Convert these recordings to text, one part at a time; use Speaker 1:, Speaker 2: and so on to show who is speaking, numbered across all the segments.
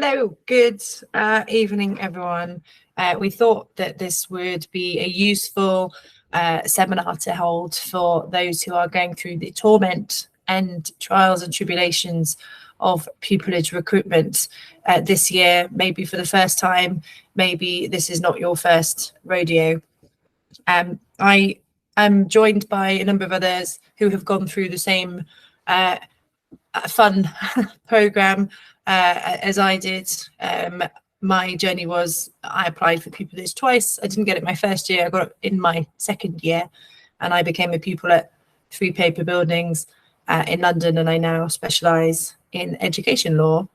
Speaker 1: Hello, good evening, everyone. We thought that this would be a useful seminar to hold for those who are going through the torment and trials and tribulations of pupillage recruitment this year, maybe for the first time, maybe this is not your first rodeo. I am joined by a number of others who have gone through the same fun program as I did. My journey was I applied for pupillage twice. I didn't get it my first year. I got it in my second year, and I became a pupil at 3 paper buildings in London, and I now specialise in education law.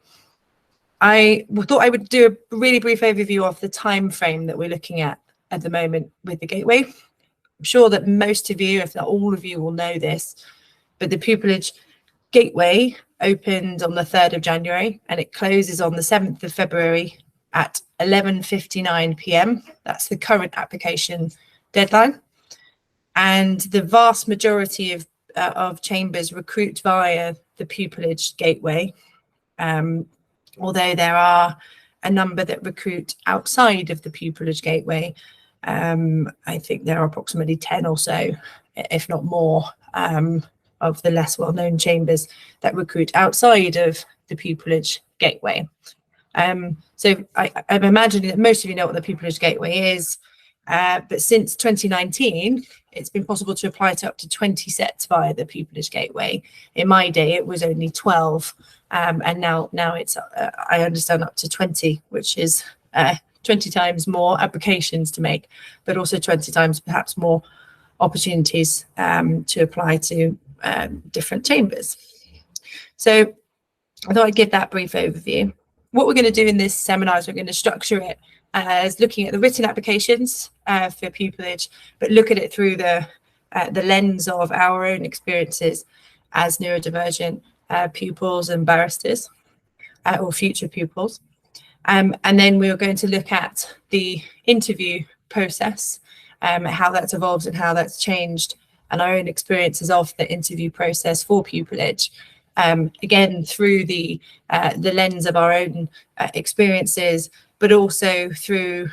Speaker 1: I thought I would do a really brief overview of the time frame that we're looking at the moment with the Gateway. I'm sure that most of you, if not all of you, will know this, but the Pupillage Gateway opened on the 3rd of January and it closes on the 7th of February at 11:59 p.m. That's the current application deadline. And the vast majority of chambers recruit via the Pupillage Gateway, although there are a number that recruit outside of the Pupillage Gateway. I think there are approximately 10 or so, if not more, of the less well-known chambers that recruit outside of the Pupillage Gateway. So I'm imagining that most of you know what the Pupillage Gateway is, but since 2019, it's been possible to apply to up to 20 sets via the Pupillage Gateway. In my day, it was only 12, and now it's, I understand, up to 20, which is 20 times more applications to make, but also 20 times perhaps more opportunities to apply to different chambers. So I thought I'd give that brief overview. What we're going to do in this seminar is we're going to structure it as looking at the written applications for pupillage, but look at it through the lens of our own experiences as neurodivergent pupils and barristers or future pupils. And then we're going to look at the interview process, how that's evolved and how that's changed, and our own experiences of the interview process for pupillage, again through the lens of our own experiences, but also through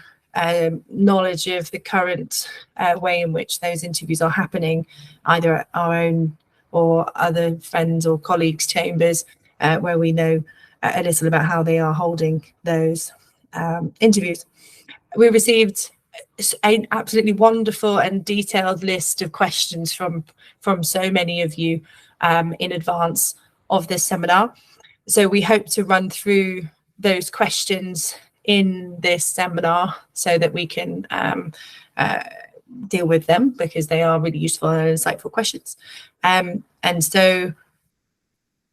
Speaker 1: knowledge of the current way in which those interviews are happening, either at our own or other friends or colleagues' chambers, where we know a little about how they are holding those interviews. We received an absolutely wonderful and detailed list of questions from so many of you in advance of this seminar. So we hope to run through those questions in this seminar so that we can deal with them, because they are really useful and insightful questions. And so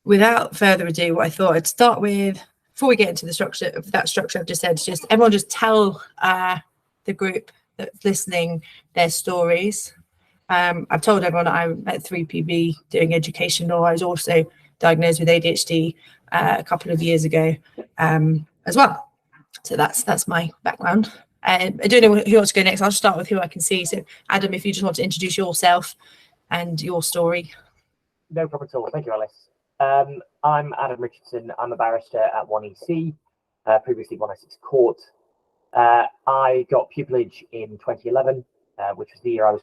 Speaker 1: without further ado, I thought I'd start with, before we get into the structure of that structure I've just said, just everyone just tell the group that's listening their stories. I've told everyone I'm at 3PB doing education law. I was also diagnosed with ADHD a couple of years ago as well. So that's my background. I don't know who wants to go next. I'll start with who I can see. So Adam, if you just want to introduce yourself and your story.
Speaker 2: No problem at all. Thank you, Alice. I'm Adam Richardson. I'm a barrister at 1EC, previously 106 Court. I got pupillage in 2011, which was the year I was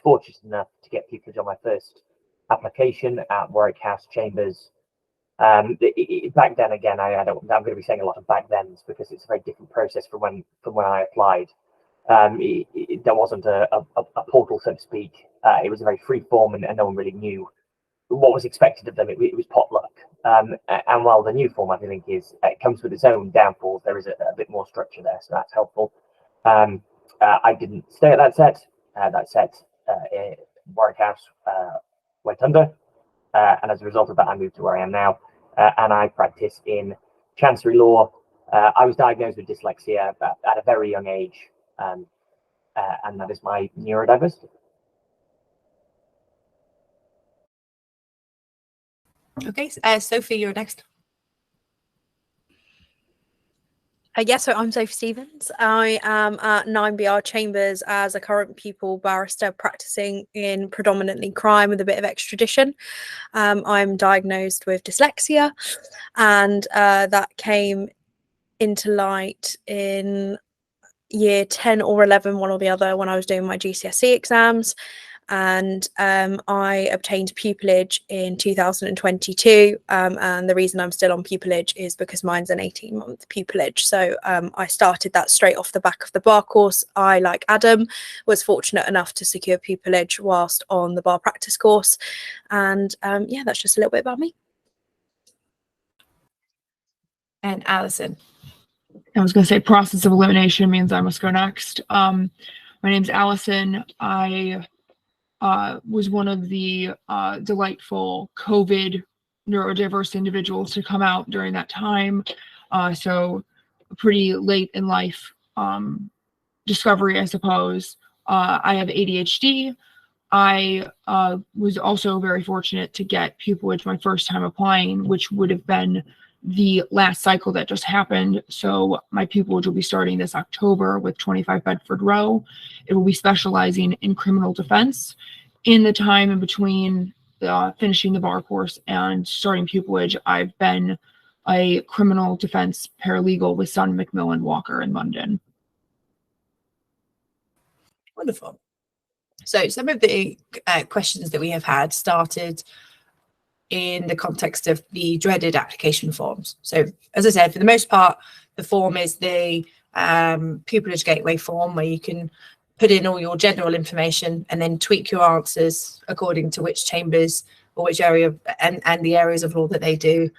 Speaker 2: fortunate enough to get pupillage on my first application at Warwick House Chambers. Back then, again, I'm going to be saying a lot of back thens because it's a very different process from when I applied. There wasn't a portal, so to speak. It was a very free form, and no one really knew what was expected of them. It was potluck. And while the new form, I think, it comes with its own downfalls, there is a bit more structure there, so that's helpful. I didn't stay at that set. Warwick House went under, and as a result of that, I moved to where I am now, and I practice in chancery law. I was diagnosed with dyslexia at a very young age, and that is my neurodiversity.
Speaker 1: Okay, Sophie, you're next.
Speaker 3: So I'm Sophie Stevens. I am at 9BR Chambers as a current pupil barrister practising in predominantly crime with a bit of extradition. I'm diagnosed with dyslexia, and that came into light in year 10 or 11, one or the other, when I was doing my GCSE exams. And I obtained pupillage in 2022, and the reason I'm still on pupillage is because mine's an 18-month pupillage. So I started that straight off the back of the bar course. I, like Adam, was fortunate enough to secure pupillage whilst on the bar practice course. And yeah, that's just a little bit about me.
Speaker 1: And Allison.
Speaker 4: I was going to say process of elimination means I must go next. My name's Allison. I was one of the delightful COVID neurodiverse individuals to come out during that time. So pretty late in life discovery, I suppose. I have ADHD. I was also very fortunate to get pupillage my first time applying, which would have been the last cycle that just happened. So my pupillage will be starting this October with 25 Bedford Row. It will be specializing in criminal defense. In the time in between finishing the bar course and starting pupillage, I've been a criminal defense paralegal with Sun Macmillan Walker in London.
Speaker 1: Wonderful. So some of the questions that we have had started in the context of the dreaded application forms. So as I said, for the most part, the form is the pupillage gateway form, where you can put in all your general information and then tweak your answers according to which chambers or which area and the areas of law that they do.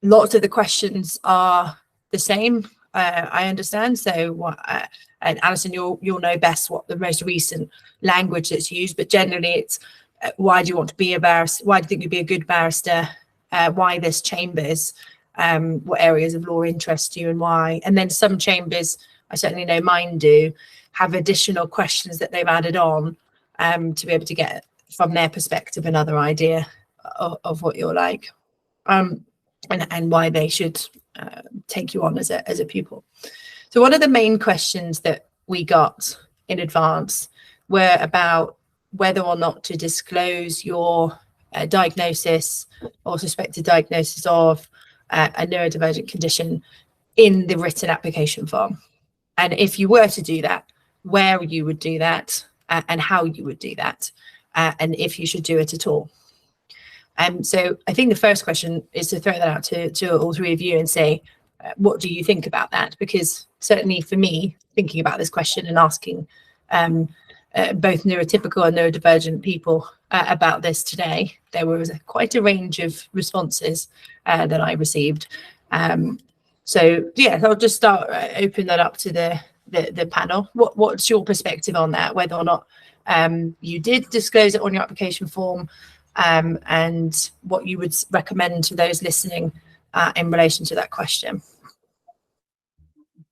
Speaker 1: Lots of the questions are the same, I understand. So and Alison, you'll know best what the most recent language that's used, but generally it's why do you want to be a barrister? Why do you think you'd be a good barrister? Why this chambers? What areas of law interest you and why? And then some chambers, I certainly know mine do, have additional questions that they've added on to be able to get from their perspective another idea of what you're like, and why they should take you on as a pupil. So one of the main questions that we got in advance were about whether or not to disclose your diagnosis or suspected diagnosis of a neurodivergent condition in the written application form. And if you were to do that, where you would do that and how you would do that, and if you should do it at all. So I think the first question is to throw that out to all three of you and say, what do you think about that? Because certainly for me, thinking about this question and asking both neurotypical and neurodivergent people about this today, there was quite a range of responses that I received. So yeah, I'll just start open that up to the panel. What's your perspective on that? Whether or not you did disclose it on your application form, and what you would recommend to those listening in relation to that question.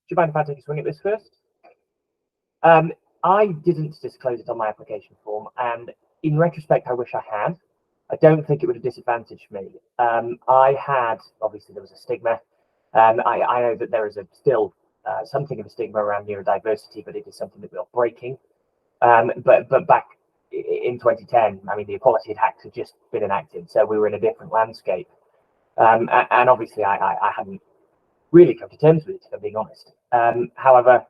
Speaker 2: Do you mind if I take a swing at this first? I didn't disclose it on my application form, and in retrospect, I wish I had. I don't think it would have disadvantaged me. I had, obviously there was a stigma. I know that there is still something of a stigma around neurodiversity, but it is something that we are breaking. But back in 2010, I mean, the Equality Act had just been enacted, so we were in a different landscape. And obviously I hadn't really come to terms with it, if I'm being honest. However,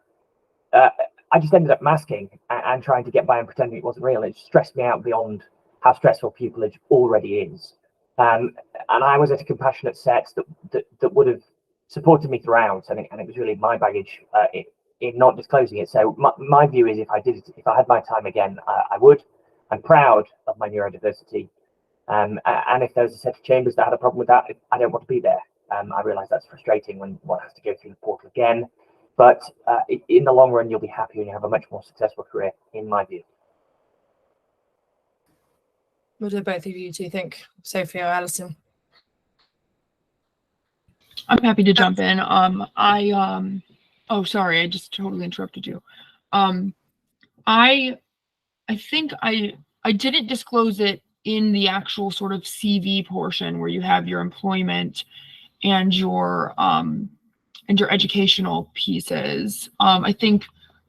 Speaker 2: I just ended up masking and trying to get by and pretending it wasn't real. It stressed me out beyond how stressful pupillage already is. And I was at a compassionate set that would have supported me throughout, and it was really my baggage in not disclosing it. So my view is, if I had my time again, I would. I'm proud of my neurodiversity. And if there's a set of chambers that had a problem with that, I don't want to be there. I realise that's frustrating when one has to go through the portal again. But in the long run, you'll be happy and you have a much more successful career, in my view.
Speaker 1: What do both of you two think, Sophie or Alison?
Speaker 4: I'm happy to jump in. Oh, sorry, I just totally interrupted you. I think I didn't disclose it in the actual sort of CV portion where you have your employment and your educational pieces. I think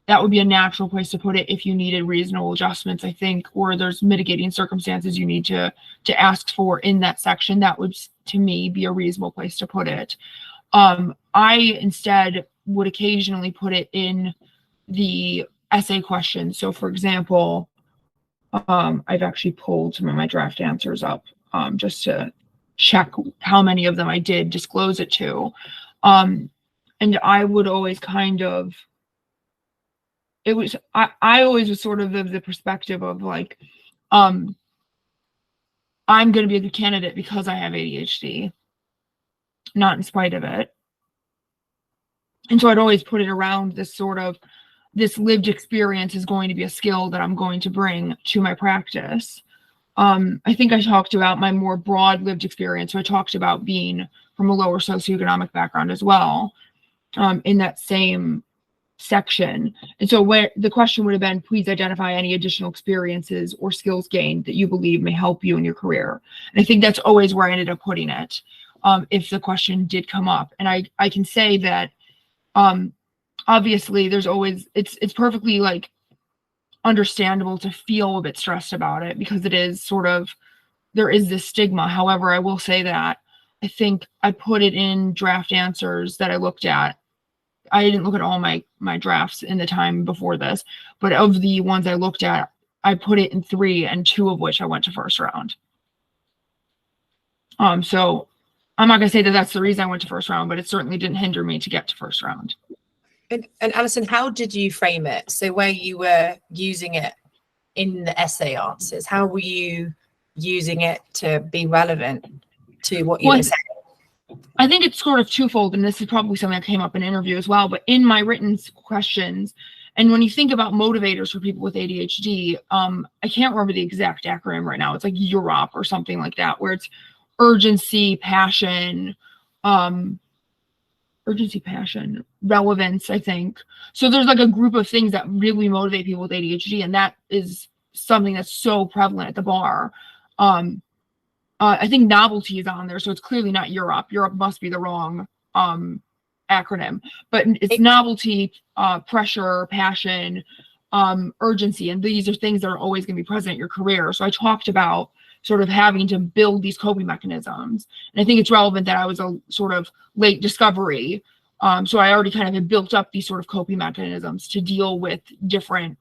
Speaker 4: that would be a natural place to put it if you needed reasonable adjustments, I think, or there's mitigating circumstances you need to ask for in that section. That would, to me, be a reasonable place to put it. I instead would occasionally put it in the essay question. So for example, I've actually pulled some of my draft answers up just to check how many of them I did disclose it to. And I would always kind of, I always was sort of the perspective of like, I'm going to be a good candidate because I have ADHD, not in spite of it. And so I'd always put it around this sort of, this lived experience is going to be a skill that I'm going to bring to my practice. I think I talked about my more broad lived experience. So I talked about being from a lower socioeconomic background as well, in that same section. And so where the question would have been, please identify any additional experiences or skills gained that you believe may help you in your career. And I think that's always where I ended up putting it, if the question did come up. And I can say that obviously there's always, it's perfectly like understandable to feel a bit stressed about it because it is sort of, there is this stigma. However, I will say that I think I put it in draft answers that I looked at. I didn't look at all my drafts in the time before this, but of the ones I looked at, I put it in 3 and 2 of which I went to first round. So I'm not gonna say that that's the reason I went to first round, but it certainly didn't hinder me to get to first round.
Speaker 1: And Allison, how did you frame it? So where you were using it in the essay answers, how were you using it to be relevant to what you were saying?
Speaker 4: I think it's sort of twofold, and this is probably something that came up in an interview as well, but in my written questions, and when you think about motivators for people with ADHD, I can't remember the exact acronym right now. It's like UROP or something like that, where it's urgency, passion, relevance, I think. So there's like a group of things that really motivate people with ADHD, and that is something that's so prevalent at the bar. I think novelty is on there, so it's clearly not Europe. Europe must be the wrong acronym, but it's novelty, pressure, passion, urgency, and these are things that are always going to be present in your career. So I talked about sort of having to build these coping mechanisms, and I think it's relevant that I was a sort of late discovery, so I already kind of had built up these sort of coping mechanisms to deal with different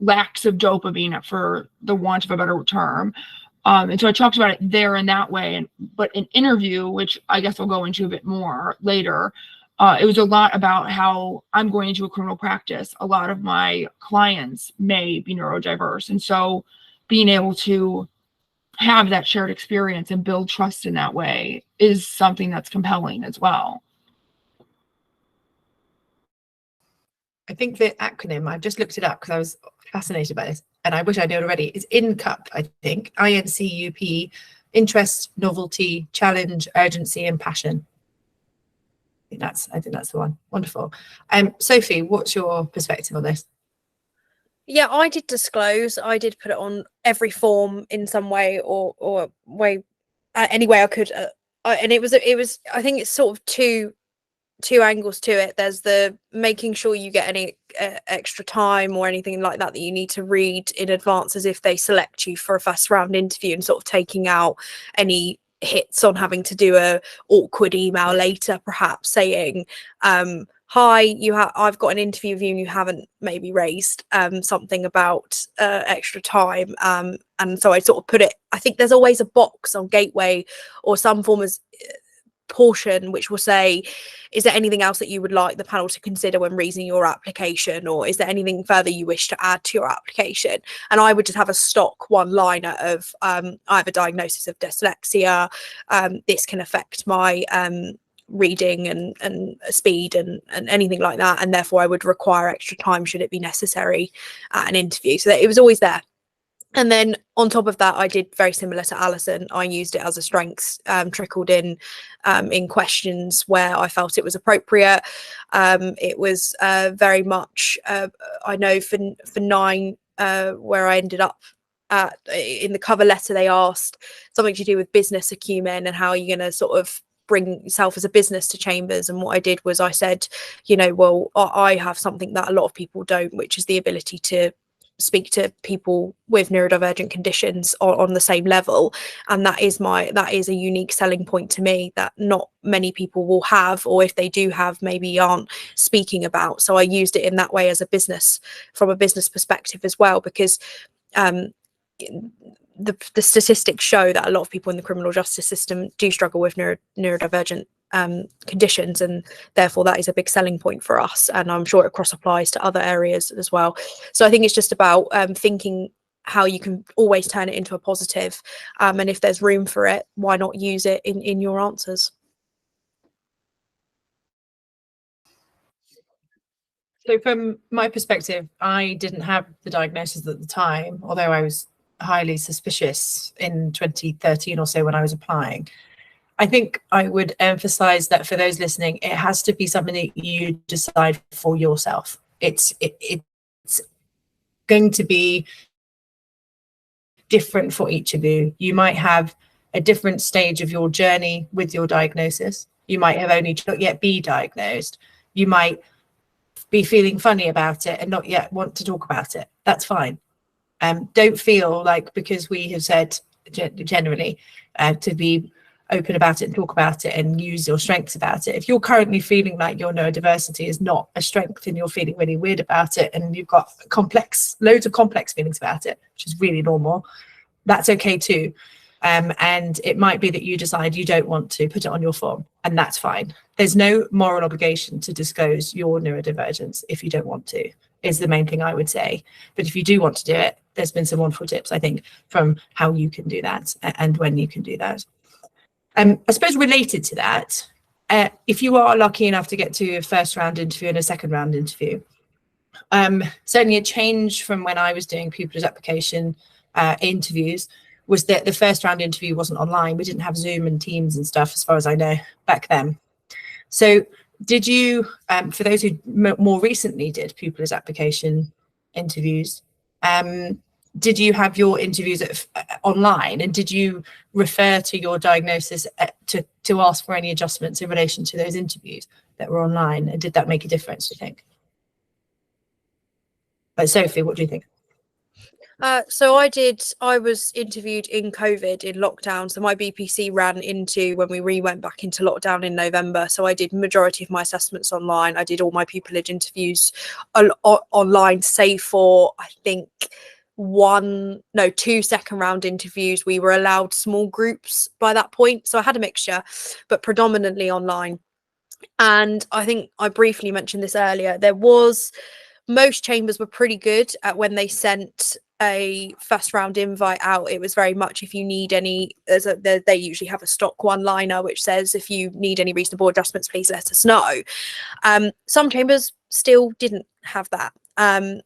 Speaker 4: lacks of dopamine, for the want of a better term. And so I talked about it there in that way. But in interview, which I guess I'll go into a bit more later, it was a lot about how I'm going into a criminal practice. A lot of my clients may be neurodiverse. And so being able to have that shared experience and build trust in that way is something that's compelling as well.
Speaker 1: I think the acronym, I've just looked it up because I was fascinated by this, and I wish I knew it already. It's INCUP, I think. INCUP, interest, novelty, challenge, urgency, and passion. I think that's the one. Wonderful. Sophie, what's your perspective on this?
Speaker 3: Yeah, I did disclose. I did put it on every form in some way or way, any way I could. And it was. I think it's sort of two angles to it. There's the making sure you get any extra time or anything like that you need to read in advance as if they select you for a first round interview, and sort of taking out any hits on having to do a awkward email later, perhaps saying, hi, I've got an interview with you and you haven't maybe raised something about extra time. And so I sort of put it, I think there's always a box on Gateway or some form of portion which will say, is there anything else that you would like the panel to consider when reading your application, or is there anything further you wish to add to your application? And I would just have a stock one-liner of I have a diagnosis of dyslexia, this can affect my reading and speed and anything like that, and therefore I would require extra time should it be necessary at an interview. So that it was always there. And then on top of that, I did very similar to Allison. I used it as a strength, trickled in questions where I felt it was appropriate. It was very much, I know for 9, where I ended up in the cover letter, they asked something to do with business acumen and how you're going to sort of bring yourself as a business to Chambers. And what I did was I said, well, I have something that a lot of people don't, which is the ability to speak to people with neurodivergent conditions on the same level, and that is a unique selling point to me that not many people will have, or if they do have, maybe aren't speaking about. So I used it in that way as a business, from a business perspective as well, because the statistics show that a lot of people in the criminal justice system do struggle with neurodivergent conditions, and therefore that is a big selling point for us, and I'm sure it cross applies to other areas as well. So I think it's just about thinking how you can always turn it into a positive, and if there's room for it, why not use it in your answers.
Speaker 1: So from my perspective, I didn't have the diagnosis at the time, although I was highly suspicious in 2013 or so when I was applying. I think I would emphasize that for those listening, it has to be something that you decide for yourself. It's going to be different for each of you. You might have a different stage of your journey with your diagnosis. You might have only not yet be diagnosed. You might be feeling funny about it and not yet want to talk about it. That's fine. Don't feel like, because we have said generally to be open about it and talk about it and use your strengths about it. If you're currently feeling like your neurodiversity is not a strength and you're feeling really weird about it and you've got loads of complex feelings about it, which is really normal, that's okay too. And it might be that you decide you don't want to put it on your form, and that's fine. There's no moral obligation to disclose your neurodivergence if you don't want to, is the main thing I would say. But if you do want to do it, there's been some wonderful tips, I think, from how you can do that and when you can do that. I suppose related to that, if you are lucky enough to get to a first round interview and a second round interview, certainly a change from when I was doing pupillage application interviews was that the first round interview wasn't online. We didn't have Zoom and Teams and stuff, as far as I know, back then. So did you, for those who more recently did pupillage application interviews, did you have your interviews online, and did you refer to your diagnosis to ask for any adjustments in relation to those interviews that were online? And did that make a difference, do you think? Sophie, what do you think?
Speaker 3: So I was interviewed in COVID, in lockdown. So my BPC ran into when we went back into lockdown in November. So I did majority of my assessments online. I did all my pupillage interviews online, save for, I think, 2 second round interviews. We were allowed small groups by that point. So I had a mixture, but predominantly online. And I think I briefly mentioned this earlier. Most chambers were pretty good at when they sent a first round invite out. It was very much, if you need any, they usually have a stock one liner which says, if you need any reasonable adjustments, please let us know. Some chambers still didn't have that. And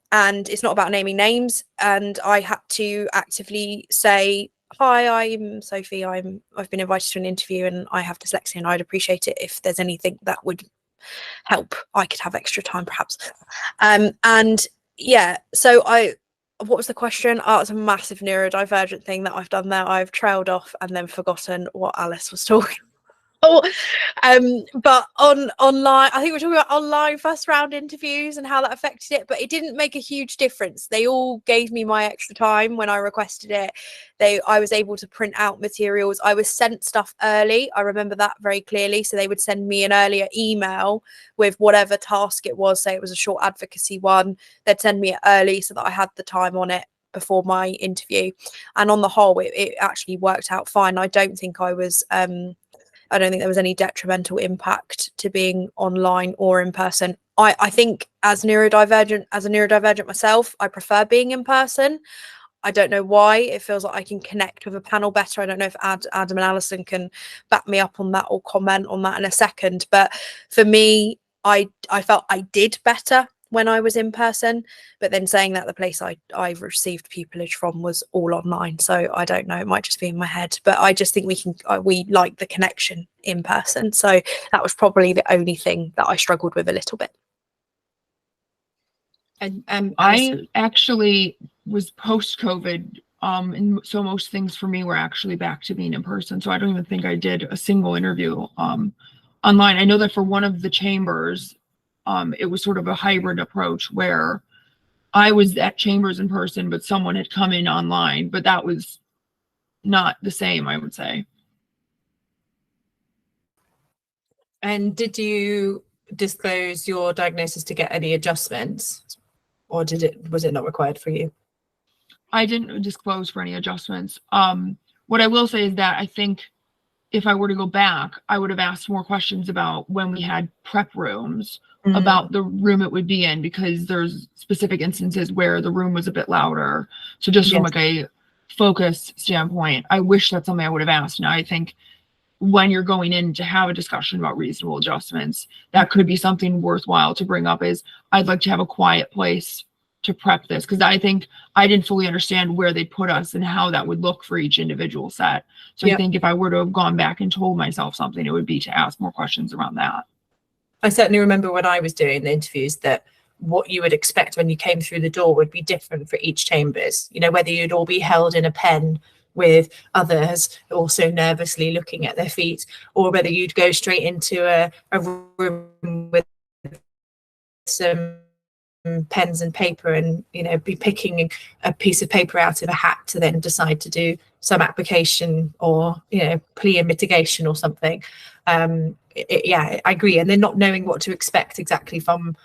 Speaker 3: it's not about naming names. And I had to actively say, hi, I'm Sophie. I've been invited to an interview and I have dyslexia, and I'd appreciate it if there's anything that would help. I could have extra time, perhaps. And yeah, so what was the question? Oh, it's a massive neurodivergent thing that I've done there. I've trailed off and then forgotten what Alice was talking about. But online, I think we're talking about online first round interviews and how that affected it, but it didn't make a huge difference. They all gave me my extra time when I requested it. I was able to print out materials. I was sent stuff early. I remember that very clearly. So they would send me an earlier email with whatever task it was. Say it was a short advocacy one. They'd send me it early so that I had the time on it before my interview. And on the whole, it actually worked out fine. I don't think there was any detrimental impact to being online or in person. I think as a neurodivergent myself, I prefer being in person. I don't know why. It feels like I can connect with a panel better. I don't know if Adam and Allison can back me up on that or comment on that in a second. But for me, I felt I did better when I was in person. But then saying that, the place I received pupillage from was all online. So I don't know, it might just be in my head. But I just think we like the connection in person. So that was probably the only thing that I struggled with a little bit.
Speaker 1: And
Speaker 4: I actually was post-COVID, and so most things for me were actually back to being in person. So I don't even think I did a single interview online. I know that for one of the chambers, it was sort of a hybrid approach where I was at chambers in person, but someone had come in online, but that was not the same, I would say.
Speaker 1: And did you disclose your diagnosis to get any adjustments, or was it not required for you?
Speaker 4: I didn't disclose for any adjustments. What I will say is that I think if I were to go back, I would have asked more questions about when we had prep rooms, about the room it would be in, because there's specific instances where the room was a bit louder. So just from like a focus standpoint, I wish that's something I would have asked. Now I think when you're going in to have a discussion about reasonable adjustments, that could be something worthwhile to bring up, is I'd like to have a quiet place to prep this, because I think I didn't fully understand where they put us and how that would look for each individual set. So I think if I were to have gone back and told myself something, it would be to ask more questions around that.
Speaker 1: I certainly remember when I was doing the interviews that what you would expect when you came through the door would be different for each chambers. You know, whether you'd all be held in a pen with others also nervously looking at their feet, or whether you'd go straight into a room with some pens and paper and, you know, be picking a piece of paper out of a hat to then decide to do some application or, you know, plea and mitigation or something. Yeah, I agree. And then not knowing what to expect exactly from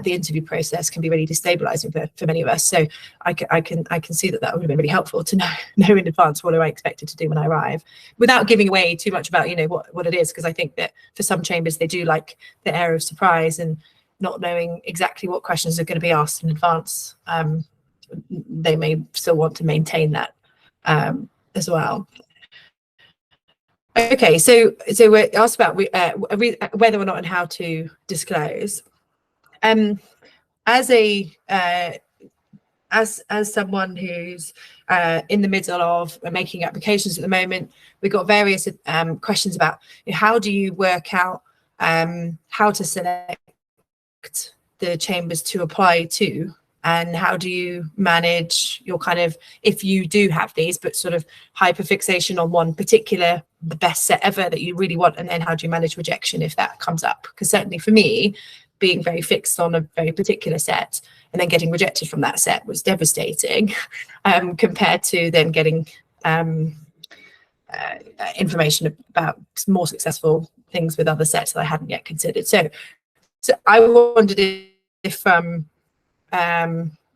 Speaker 1: the interview process can be really destabilizing for many of us. So I can see that would have been really helpful to know in advance what I expected to do when I arrive, without giving away too much about, you know, what it is, because I think that for some chambers they do like the air of surprise and not knowing exactly what questions are going to be asked in advance. They may still want to maintain that as well. Okay, so we're asked about whether or not and how to disclose. As someone who's in the middle of making applications at the moment, we've got various questions about, you know, how do you work out how to select the chambers to apply to, and how do you manage your kind of, if you do have these, but sort of hyperfixation on one particular, the best set ever that you really want, and then how do you manage rejection if that comes up? Because certainly for me, being very fixed on a very particular set and then getting rejected from that set was devastating, compared to then getting information about more successful things with other sets that I hadn't yet considered. So I wondered if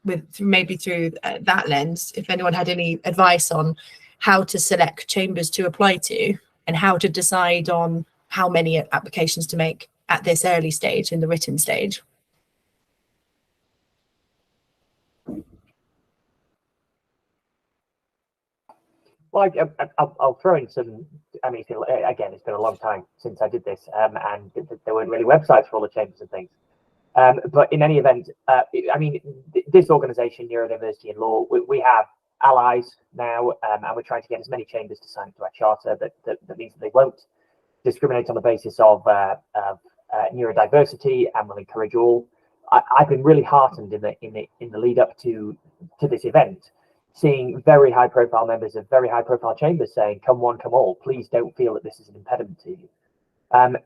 Speaker 1: with maybe through that lens, if anyone had any advice on how to select chambers to apply to and how to decide on how many applications to make at this early stage in the written stage.
Speaker 2: Well, I'll throw in some. I mean, again, it's been a long time since I did this, and there weren't really websites for all the chambers and things. But in any event, I mean, this organisation, Neurodiversity in Law, we have allies now, and we're trying to get as many chambers to sign up to our charter. That means that they won't discriminate on the basis of neurodiversity, and will encourage all. I've been really heartened in the lead up to this event, seeing very high profile members of very high profile chambers saying, "Come one, come all. Please don't feel that this is an impediment to you." And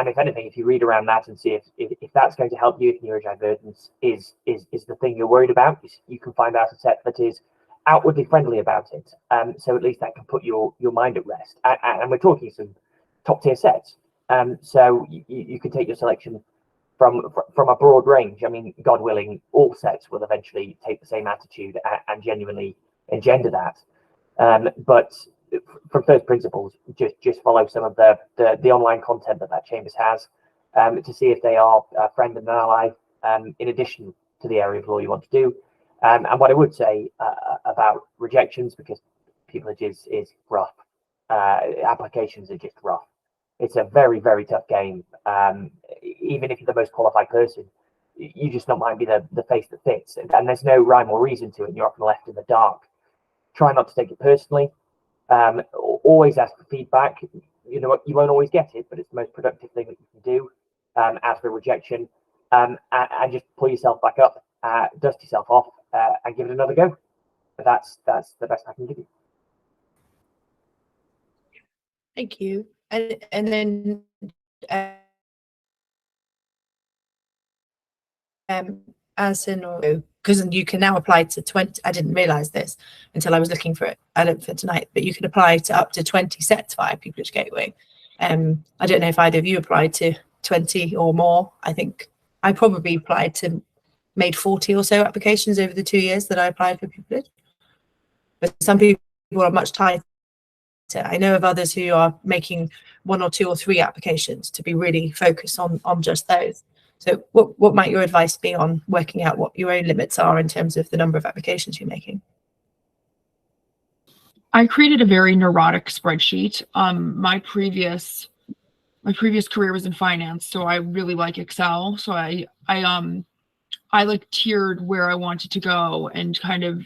Speaker 2: if anything, if you read around that and see if that's going to help you, if neurodivergence is the thing you're worried about, you can find out a set that is outwardly friendly about it. So at least that can put your mind at rest. And we're talking some top tier sets. So you can take your selection from a broad range. I mean, God willing, all sets will eventually take the same attitude and genuinely engender that. But from first principles, just follow some of the online content that chambers has, to see if they are a friend and an ally, in addition to the area of law you want to do. And what I would say about rejections, because pupillage is rough, applications are just rough. It's a very, very tough game. Even if you're the most qualified person, you just not might be the face that fits, and there's no rhyme or reason to it, and you're often left in the dark. Try not to take it personally. Always ask for feedback. You know what, you won't always get it, but it's the most productive thing that you can do after a rejection. And just pull yourself back up, dust yourself off, and give it another go. But that's the best I can give you.
Speaker 1: Thank you. And then Allison, or because you can now apply to 20. I didn't realize this until I was looking for it for tonight, but you can apply to up to 20 sets via Pupillage Gateway. I don't know if either of you applied to 20 or more. I think I probably made 40 or so applications over the 2 years that I applied for Pupillage. But some people are much tighter. I know of others who are making 1 or 2 or 3 applications to be really focused on just those. So what might your advice be on working out what your own limits are in terms of the number of applications you're making?
Speaker 4: I created a very neurotic spreadsheet. My previous career was in finance, so I really like Excel. So I like tiered where I wanted to go and kind of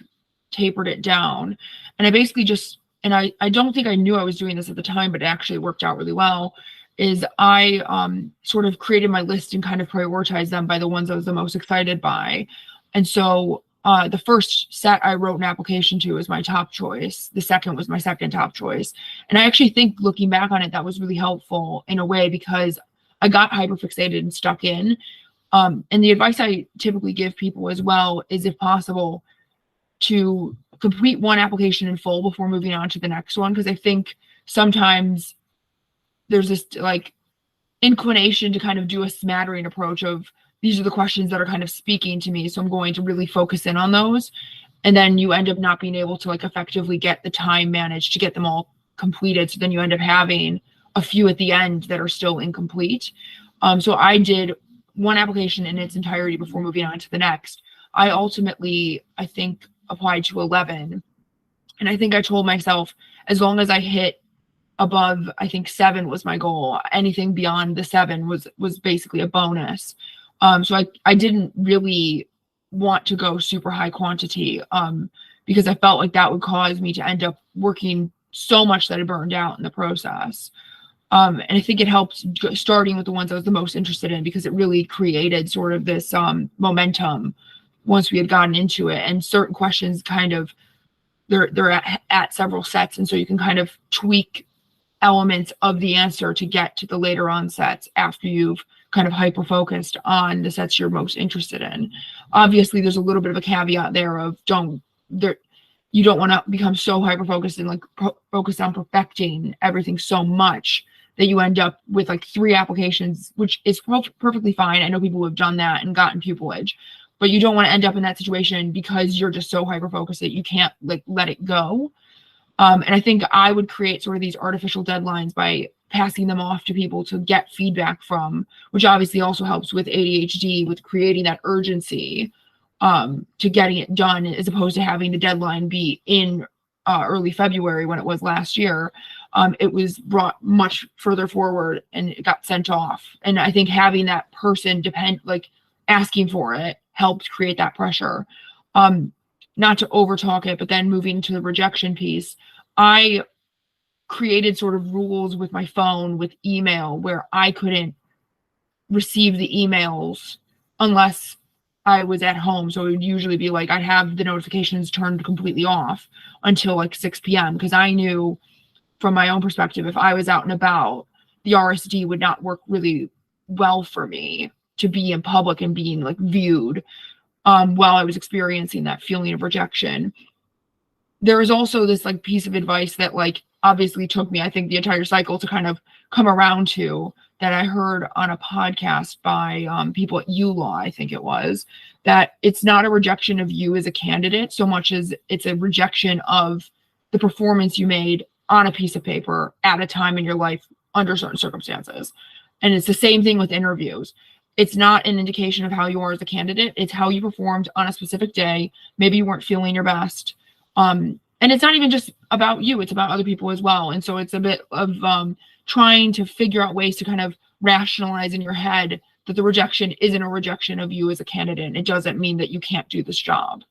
Speaker 4: tapered it down. And I basically just, and I don't think I knew I was doing this at the time, but it actually worked out really well, is I sort of created my list and kind of prioritized them by the ones I was the most excited by. And so the first set I wrote an application to was my top choice. The second was my second top choice. And I actually think, looking back on it, that was really helpful in a way, because I got hyperfixated and stuck in. And the advice I typically give people as well is, if possible, to complete one application in full before moving on to the next one. Because I think sometimes there's this like inclination to kind of do a smattering approach of, these are the questions that are kind of speaking to me, so I'm going to really focus in on those. And then you end up not being able to like effectively get the time managed to get them all completed. So then you end up having a few at the end that are still incomplete. So I did one application in its entirety before moving on to the next. I ultimately, I think, applied to 11. And I think I told myself, as long as I hit above, I think 7 was my goal. Anything beyond the 7 was basically a bonus. So I didn't really want to go super high quantity because I felt like that would cause me to end up working so much that I burned out in the process. And I think it helped starting with the ones I was the most interested in, because it really created sort of this momentum once we had gotten into it. And certain questions kind of, they're at several sets. And so you can kind of tweak elements of the answer to get to the later on sets after you've kind of hyper-focused on the sets you're most interested in. Obviously, there's a little bit of a caveat there of you don't want to become so hyper-focused and like focused on perfecting everything so much that you end up with like 3 applications, which is perfectly fine. I know people who have done that and gotten pupillage, but you don't want to end up in that situation because you're just so hyper-focused that you can't like let it go. And I think I would create sort of these artificial deadlines by passing them off to people to get feedback from, which obviously also helps with ADHD, with creating that urgency to getting it done, as opposed to having the deadline be in early February when it was last year. It was brought much further forward and it got sent off. And I think having that person asking for it helped create that pressure. Not to overtalk it, but then moving to the rejection piece, I created sort of rules with my phone, with email, where I couldn't receive the emails unless I was at home. So it would usually be like, I'd have the notifications turned completely off until like 6 p.m. because I knew from my own perspective, if I was out and about, the RSD would not work really well for me to be in public and being like viewed while I was experiencing that feeling of rejection. There was also this like piece of advice that like obviously took me, I think, the entire cycle to kind of come around to, that I heard on a podcast by people at ULaw, I think it was, that it's not a rejection of you as a candidate so much as it's a rejection of the performance you made on a piece of paper at a time in your life under certain circumstances. And it's the same thing with interviews. It's not an indication of how you are as a candidate. It's how you performed on a specific day. Maybe you weren't feeling your best. And it's not even just about you, it's about other people as well. And so it's a bit of trying to figure out ways to kind of rationalize in your head that the rejection isn't a rejection of you as a candidate. It doesn't mean that you can't do this job.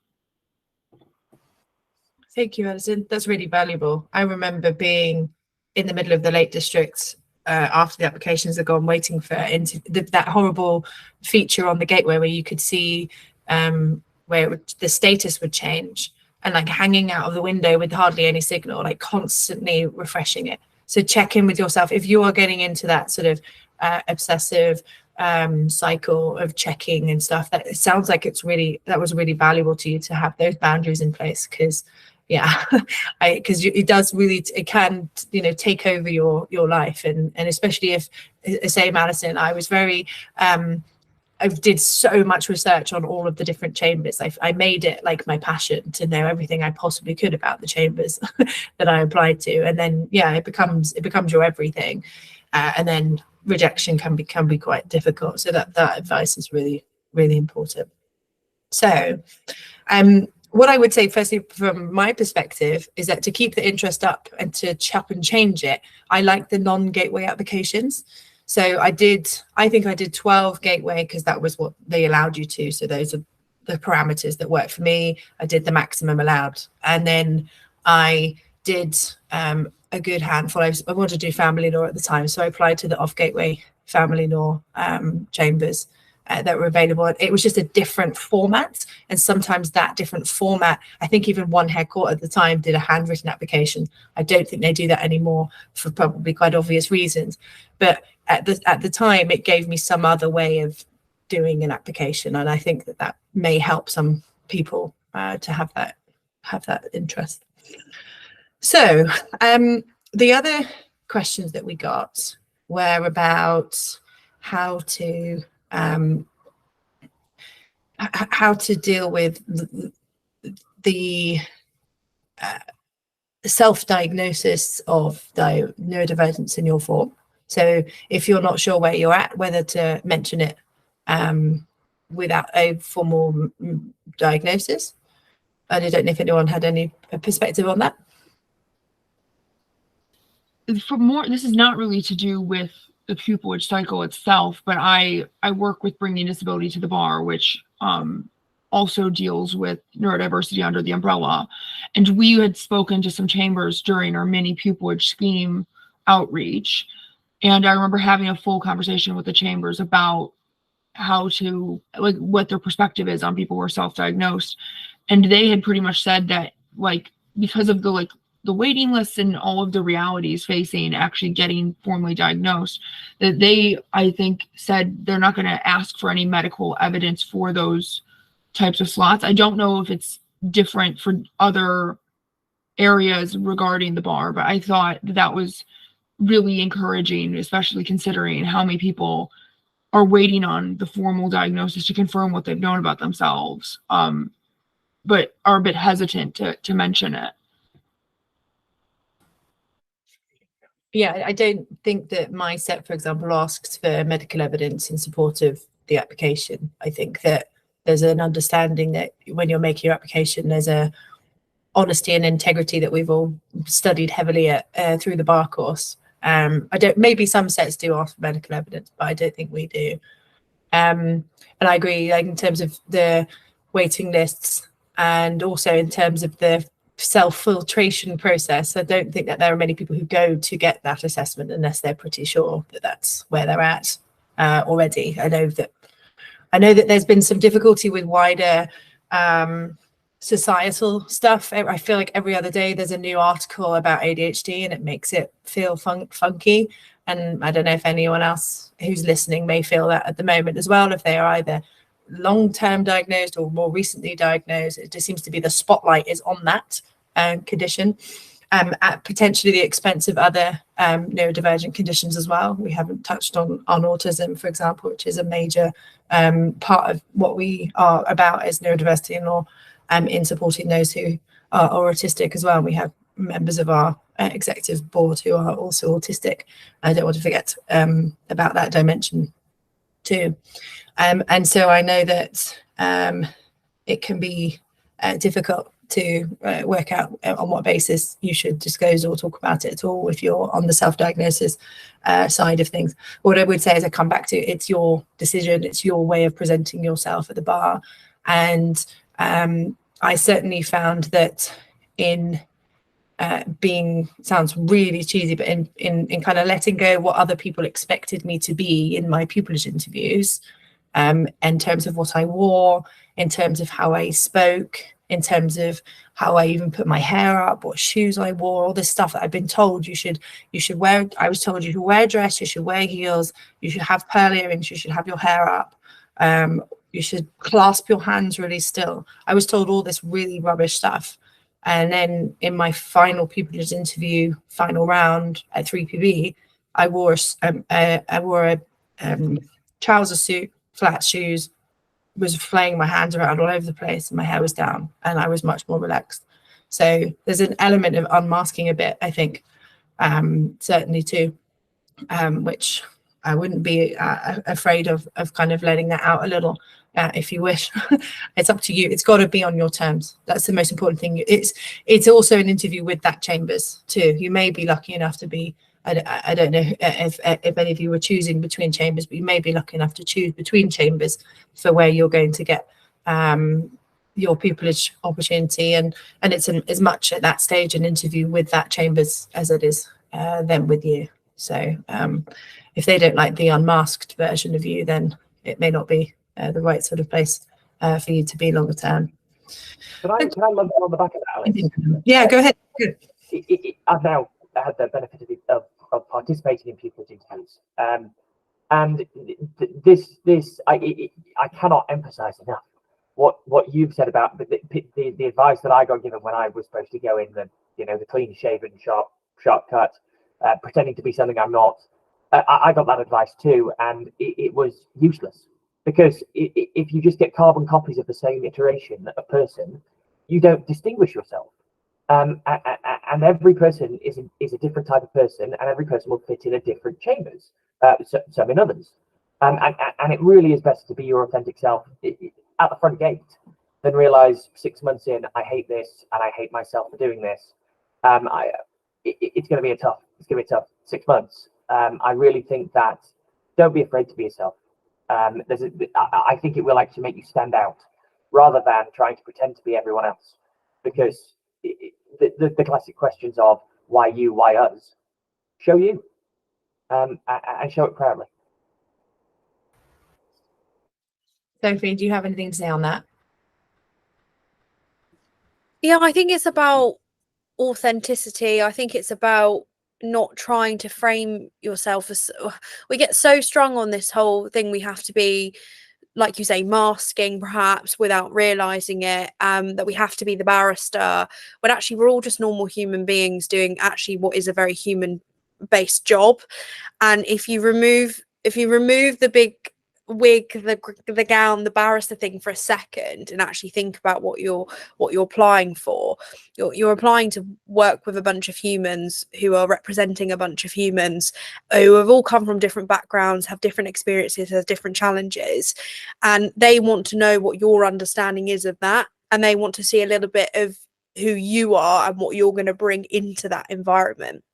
Speaker 1: Thank you, Allison. That's really valuable. I remember being in the middle of the Lake District after the applications had gone, waiting for that horrible feature on the gateway where you could see where the status would change, and like hanging out of the window with hardly any signal, like constantly refreshing it. So check in with yourself if you are getting into that sort of obsessive cycle of checking and stuff. That it sounds like that was really valuable to you to have those boundaries in place, because because it can, you know, take over your life, and especially if, same Allison, I was very I did so much research on all of the different chambers. I made it like my passion to know everything I possibly could about the chambers that I applied to, and then it becomes your everything, and then rejection can be quite difficult. So that advice is really, really important. So what I would say, firstly, from my perspective, is that to keep the interest up and to chop and change it, I like the non-gateway applications. So I think I did 12 gateway because that was what they allowed you to. So those are the parameters that work for me. I did the maximum allowed. And then I did a good handful. I wanted to do family law at the time, so I applied to the off-gateway family law chambers that were available. It was just a different format, and sometimes that different format, I think even one head court at the time did a handwritten application. I don't think they do that anymore for probably quite obvious reasons, but at the time it gave me some other way of doing an application, and I think that may help some people to have that interest. So the other questions that we got were about how to deal with the self-diagnosis of neurodivergence in your form. So if you're not sure where you're at, whether to mention it without a formal diagnosis. And I don't know if anyone had any perspective on that.
Speaker 4: This is not really to do with the pupillage cycle itself, but I work with bringing disability to the bar, which also deals with neurodiversity under the umbrella. And we had spoken to some chambers during our mini pupillage scheme outreach. And I remember having a full conversation with the chambers about how to, like, what their perspective is on people who are self-diagnosed. And they had pretty much said that, like, because of the waiting lists and all of the realities facing actually getting formally diagnosed, that they, I think, said they're not going to ask for any medical evidence for those types of slots. I don't know if it's different for other areas regarding the bar, but I thought that was really encouraging, especially considering how many people are waiting on the formal diagnosis to confirm what they've known about themselves, but are a bit hesitant to mention it.
Speaker 1: Yeah, I don't think that my set, for example, asks for medical evidence in support of the application. I think that there's an understanding that when you're making your application, there's a honesty and integrity that we've all studied heavily at through the bar course. Maybe some sets do ask for medical evidence, but I don't think we do. And I agree, like, in terms of the waiting lists, and also in terms of the self-filtration process, I don't think that there are many people who go to get that assessment unless they're pretty sure that that's where they're at already. I know that there's been some difficulty with wider societal stuff. I feel like every other day there's a new article about ADHD, and it makes it feel funky. And I don't know if anyone else who's listening may feel that at the moment as well, if they are either long-term diagnosed or more recently diagnosed. It just seems to be the spotlight is on that condition, at potentially the expense of other neurodivergent conditions as well. We haven't touched on autism, for example, which is a major part of what we are about as neurodiversity and law, in supporting those who are autistic as well. We have members of our executive board who are also autistic. I don't want to forget about that dimension too. And so I know that it can be difficult to work out on what basis you should disclose or talk about it at all if you're on the self-diagnosis side of things. What I would say is, I come back to, it's your decision, it's your way of presenting yourself at the bar. And I certainly found that in sounds really cheesy, but in kind of letting go what other people expected me to be in my pupillage interviews, in terms of what I wore, in terms of how I spoke, in terms of how I even put my hair up, what shoes I wore, all this stuff that I've been told you should wear. I was told you should wear a dress, you should wear heels, you should have pearl earrings, you should have your hair up, you should clasp your hands really still. I was told all this really rubbish stuff. And then in my final pupillage interview, final round at 3PB, I wore a trouser suit, flat shoes, was flaying my hands around all over the place, and my hair was down, and I was much more relaxed. So there's an element of unmasking a bit, I think, certainly too, which I wouldn't be afraid of kind of letting that out a little, if you wish. It's up to you. It's got to be on your terms. That's the most important thing. It's also an interview with that chambers too. You may be lucky enough to be, I don't know if any of you were choosing between chambers, but you may be lucky enough to choose between chambers for where you're going to get your pupillage opportunity, and it's as much at that stage an interview with that chambers as it is then with you. So if they don't like the unmasked version of you, then it may not be the right sort of place for you to be longer term.
Speaker 2: Can I lump on the back of that, Alice?
Speaker 1: Yeah, go ahead. Good.
Speaker 2: I've now had the benefit of participating in pupillage interviews, and I cannot emphasize enough what you've said about the advice that I got given when I was supposed to go in the clean shaven, sharp cut, pretending to be something I'm not. I got that advice too, and it was useless, because if you just get carbon copies of the same iteration of person, you don't distinguish yourself. And every person is a different type of person, and every person will fit in a different chambers, some in others. And it really is better to be your authentic self at the front gate than realize 6 months in, I hate this and I hate myself for doing this. It's going to be a tough 6 months. I really think that don't be afraid to be yourself. I think it will actually make you stand out rather than trying to pretend to be everyone else, because the classic questions of why you, why us, show you, and show it proudly.
Speaker 1: Sophie, do you have anything to say on that?
Speaker 3: Yeah, I think it's about authenticity. I think it's about not trying to frame yourself as, we get so strung on this whole thing, we have to be, like you say, masking perhaps without realizing it, that we have to be the barrister, when actually we're all just normal human beings doing actually what is a very human based job. And if you remove the big wig, the gown, the barrister thing for a second, and actually think about what you're applying for, you're applying to work with a bunch of humans who are representing a bunch of humans who have all come from different backgrounds, have different experiences, have different challenges, and they want to know what your understanding is of that, and they want to see a little bit of who you are and what you're going to bring into that environment.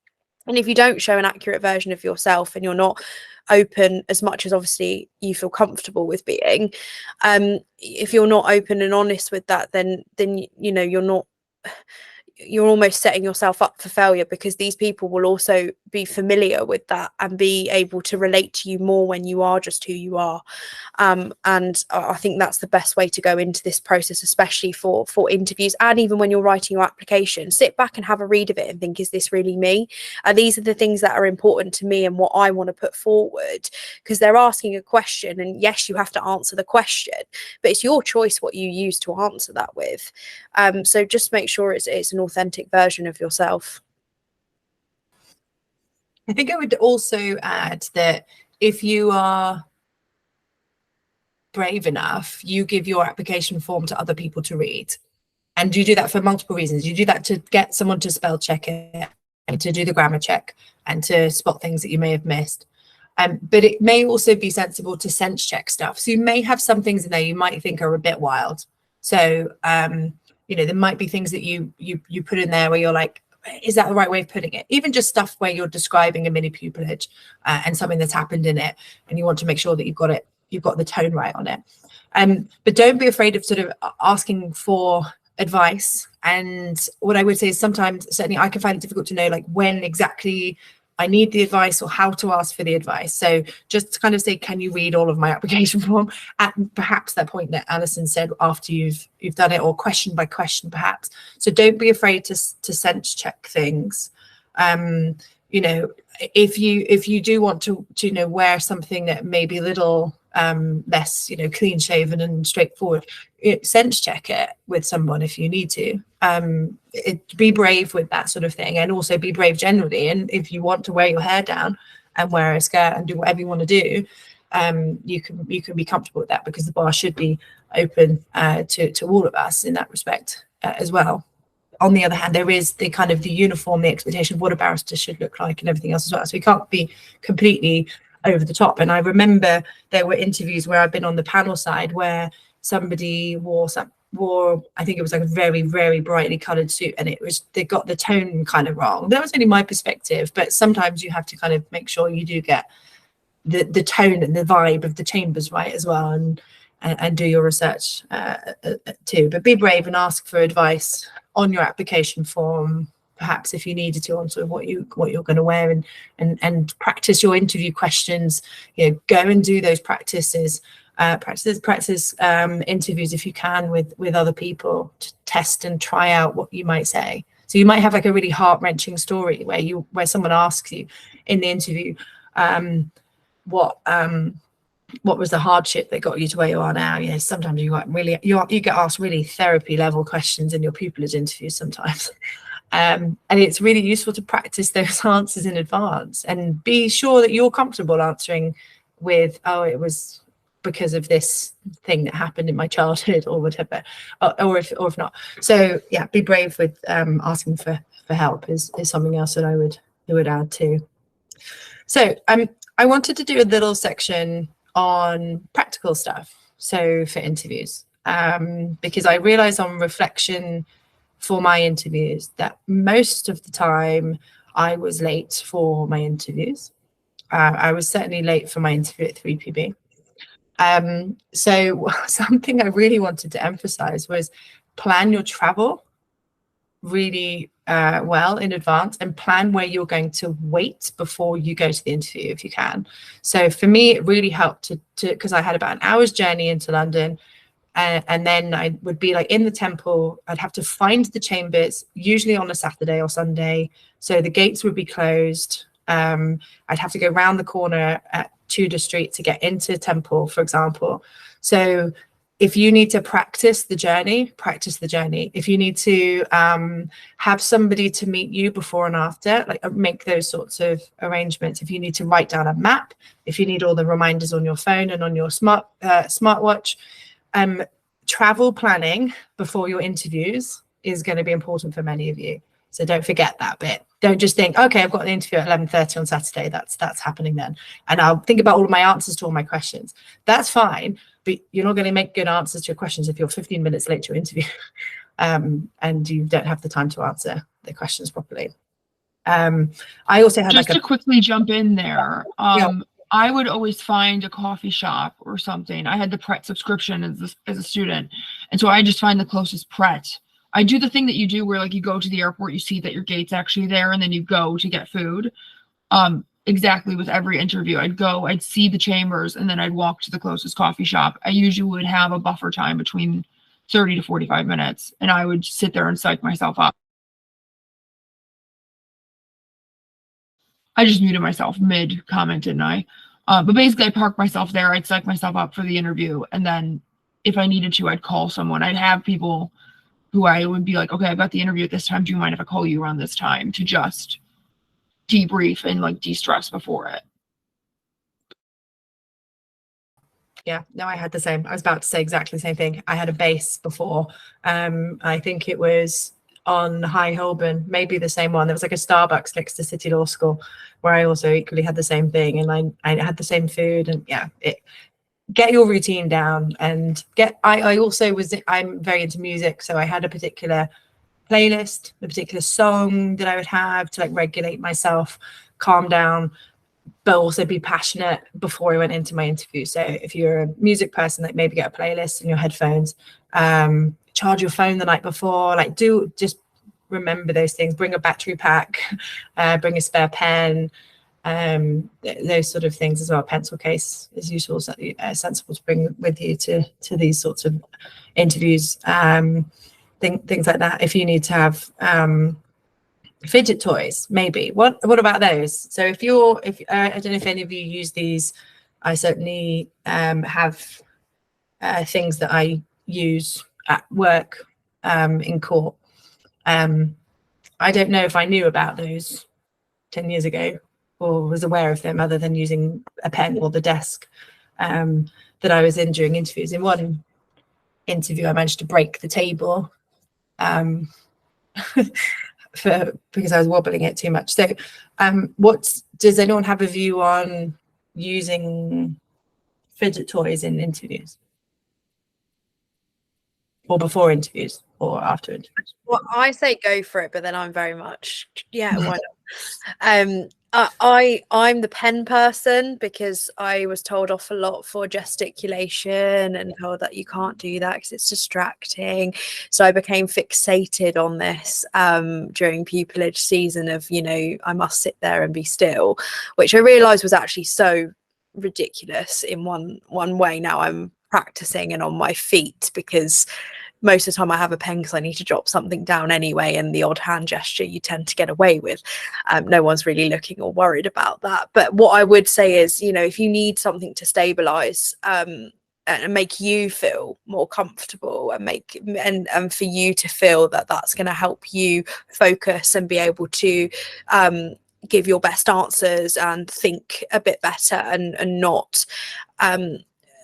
Speaker 3: And if you don't show an accurate version of yourself, and you're not open as much as obviously you feel comfortable with being, if you're not open and honest with that, then you're almost setting yourself up for failure, because these people will also be familiar with that and be able to relate to you more when you are just who you are. And I think that's the best way to go into this process, especially for interviews, and even when you're writing your application. Sit back and have a read of it and think, is this really me? And these are the things that are important to me and what I want to put forward, because they're asking a question, and yes, you have to answer the question, but it's your choice what you use to answer that with. So just make sure it's an authentic version of yourself.
Speaker 1: I think I would also add that if you are brave enough, you give your application form to other people to read. And you do that for multiple reasons. You do that to get someone to spell check it, and to do the grammar check, and to spot things that you may have missed. But it may also be sensible to sense check stuff. So you may have some things in there you might think are a bit wild. So, there might be things that you put in there where you're like, is that the right way of putting it? Even just stuff where you're describing a mini pupillage and something that's happened in it, and you want to make sure that you've got the tone right on it. But don't be afraid of sort of asking for advice. And what I would say is sometimes, certainly I can find it difficult to know like when exactly I need the advice, or how to ask for the advice. So just to kind of say, can you read all of my application form at perhaps that point that Allison said after you've done it, or question by question perhaps. So don't be afraid to sense check things. You know, if you do want to you know, wear something that may be a little less, you know, clean shaven and straightforward, sense check it with someone if you need to. Be brave with that sort of thing, and also be brave generally. And if you want to wear your hair down and wear a skirt and do whatever you want to do, you can be comfortable with that, because the bar should be open to all of us in that respect as well. On the other hand, there is the kind of the uniform, the expectation of what a barrister should look like and everything else as well. So we can't be completely over the top. And I remember there were interviews where I've been on the panel side where somebody wore, I think it was like a very, very brightly coloured suit, and they got the tone kind of wrong. That was only my perspective, but sometimes you have to kind of make sure you do get the tone and the vibe of the chambers right as well, and do your research too. But be brave and ask for advice on your application form, perhaps if you needed to, on sort of what you're going to wear, and practice your interview questions. You know, go and do those practice interviews if you can with other people, to test and try out what you might say. So you might have like a really heart-wrenching story where someone asks you in the interview, what was the hardship that got you to where you are now? You know, sometimes you get asked really therapy level questions in your pupillage interviews sometimes. And it's really useful to practice those answers in advance, and be sure that you're comfortable answering with, oh, it was because of this thing that happened in my childhood, or whatever, or if not. So yeah, be brave with asking for help is something else that I would add too. So I wanted to do a little section on practical stuff, so for interviews, because I realized on reflection for my interviews that most of the time I was late for my interviews. I was certainly late for my interview at 3PB. So something I really wanted to emphasize was plan your travel really well in advance, and plan where you're going to wait before you go to the interview if you can. So for me, it really helped to because I had about an hour's journey into London, and then I would be like in the Temple. I'd have to find the chambers, usually on a Saturday or Sunday, so the gates would be closed. I'd have to go round the corner at Tudor Street to get into Temple, for example. So if you need to practice the journey, practice the journey. If you need to have somebody to meet you before and after, like make those sorts of arrangements. If you need to write down a map, if you need all the reminders on your phone and on your smartwatch, travel planning before your interviews is going to be important for many of you. So don't forget that bit. Don't just think, okay, I've got an interview at 11:30 on Saturday. That's happening then, and I'll think about all of my answers to all my questions. That's fine, but you're not going to make good answers to your questions if you're 15 minutes late to your interview, and you don't have the time to answer the questions properly. I also had
Speaker 4: just to quickly jump in there.
Speaker 1: Yeah.
Speaker 4: I would always find a coffee shop or something. I had the Pret subscription as a student, and so I just find the closest Pret. I do the thing that you do where like you go to the airport, you see that your gate's actually there, and then you go to get food. Exactly with every interview. I'd see the chambers, and then I'd walk to the closest coffee shop. I usually would have a buffer time between 30 to 45 minutes, and I would sit there and psych myself up. I just muted myself mid-comment, didn't I? But basically, I parked myself there. I'd psych myself up for the interview, and then if I needed to, I'd call someone. I'd have people who I would be like, okay, I've got the interview at this time. Do you mind if I call you around this time, to just debrief and like de-stress before it?
Speaker 1: Yeah, no, I had the same. I was about to say exactly the same thing. I had a base before. I think it was on High Holborn, maybe the same one. There was like a Starbucks next to City Law School where I also equally had the same thing, and I had the same food, and yeah, get your routine down, and I'm very into music, so I had a particular playlist, a particular song that I would have to like regulate myself, calm down, but also be passionate before I went into my interview. So if you're a music person, like maybe get a playlist in your headphones, charge your phone the night before, like just remember those things. Bring a battery pack, bring a spare pen, those sort of things as well. Pencil case is useful, sensible to bring with you to these sorts of interviews. Things like that. If you need to have fidget toys, maybe. What about those? So if I don't know if any of you use these. I certainly have things that I use at work in court. I don't know if I knew about those 10 years ago or was aware of them other than using a pen or the desk that I was in during interviews. In one interview, I managed to break the table because I was wobbling it too much. So does anyone have a view on using fidget toys in interviews? Or before interviews or after interviews?
Speaker 3: Well, I say go for it, but then I'm very much, yeah, why not? I'm the pen person because I was told off a lot for gesticulation and told that you can't do that because it's distracting. So I became fixated on this during pupillage season of, I must sit there and be still, which I realised was actually so ridiculous in one way. Now I'm practicing and on my feet because most of the time I have a pen because I need to jot something down anyway, and the odd hand gesture you tend to get away with. No one's really looking or worried about that. But what I would say is, if you need something to stabilize and make you feel more comfortable and for you to feel that that's going to help you focus and be able to give your best answers and think a bit better and not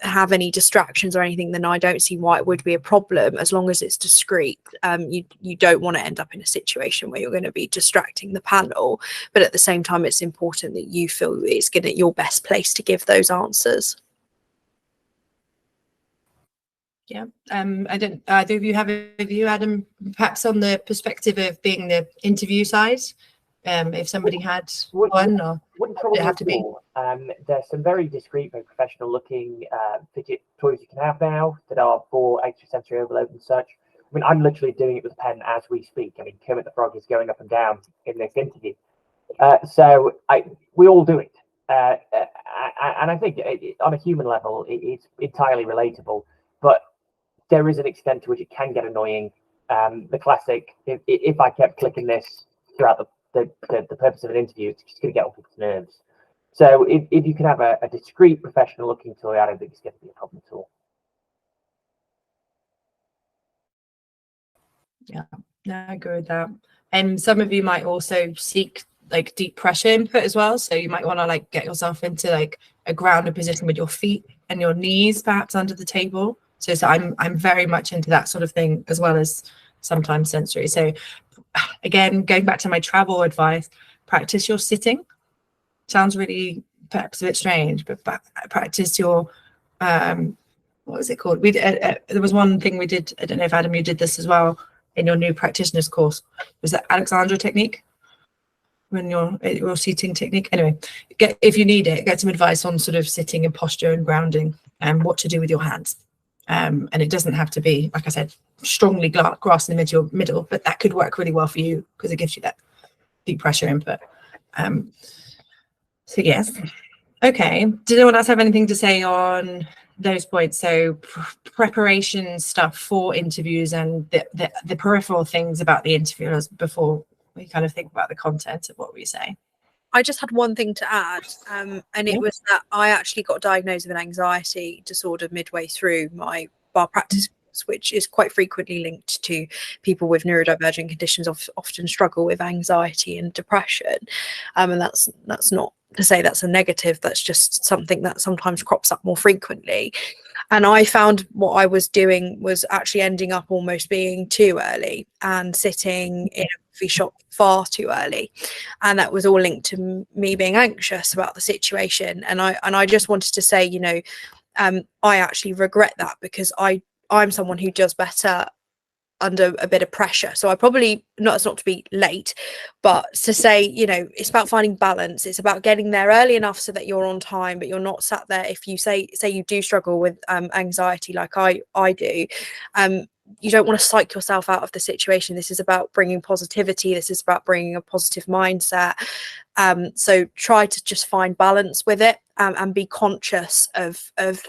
Speaker 3: have any distractions or anything, then I don't see why it would be a problem as long as it's discreet. You don't want to end up in a situation where you're going to be distracting the panel, but at the same time it's important that you feel it's your best place to give those answers.
Speaker 1: Yeah, I don't either of you have a view, Adam, perhaps on the perspective of being the interview side? If somebody had one, or
Speaker 2: wouldn't
Speaker 1: would it have to be?
Speaker 2: There's some very discreet, very professional looking fidget toys you can have now that are for extrasensory overload and such. I mean, I'm literally doing it with a pen as we speak. I mean, Kermit the Frog is going up and down in this interview. So we all do it. And I think on a human level, it's entirely relatable. But there is an extent to which it can get annoying. The classic, if I kept clicking this throughout the purpose of an interview, it's just going to get on people's nerves. So if you can have a discreet, professional looking toy, I don't think it's going to be a problem at all.
Speaker 1: Yeah, no, I agree with that. And some of you might also seek like deep pressure input as well. So you might want to like get yourself into like a grounded position with your feet and your knees perhaps under the table. So I'm very much into that sort of thing, as well as sometimes sensory. So again, going back to my travel advice, practice your sitting. Sounds really perhaps a bit strange, but practice your what was it called? There was one thing we did. I don't know if Adam, you did this as well in your new practitioner's course. Was that Alexandra technique? When your seating technique. Anyway, if you need it, get some advice on sort of sitting and posture and grounding and what to do with your hands. And it doesn't have to be, like I said, strongly grasp in the middle, but that could work really well for you because it gives you that deep pressure input. So yes. Okay. Did anyone else have anything to say on those points? So preparation stuff for interviews and the peripheral things about the interviewers before we kind of think about the content of what we say.
Speaker 3: I just had one thing to add, and it was that I actually got diagnosed with an anxiety disorder midway through my bar practice, which is quite frequently linked to people with neurodivergent conditions often struggle with anxiety and depression. And that's not to say that's a negative, that's just something that sometimes crops up more frequently. And I found what I was doing was actually ending up almost being too early and sitting in a coffee shop far too early. And that was all linked to me being anxious about the situation. And I just wanted to say, I actually regret that because I'm someone who does better under a bit of pressure. So I probably, not to be late, but to say, it's about finding balance. It's about getting there early enough so that you're on time, but you're not sat there. If you say you do struggle with anxiety like I do, you don't want to psych yourself out of the situation. This is about bringing positivity. This is about bringing a positive mindset. So try to just find balance with it, and be conscious of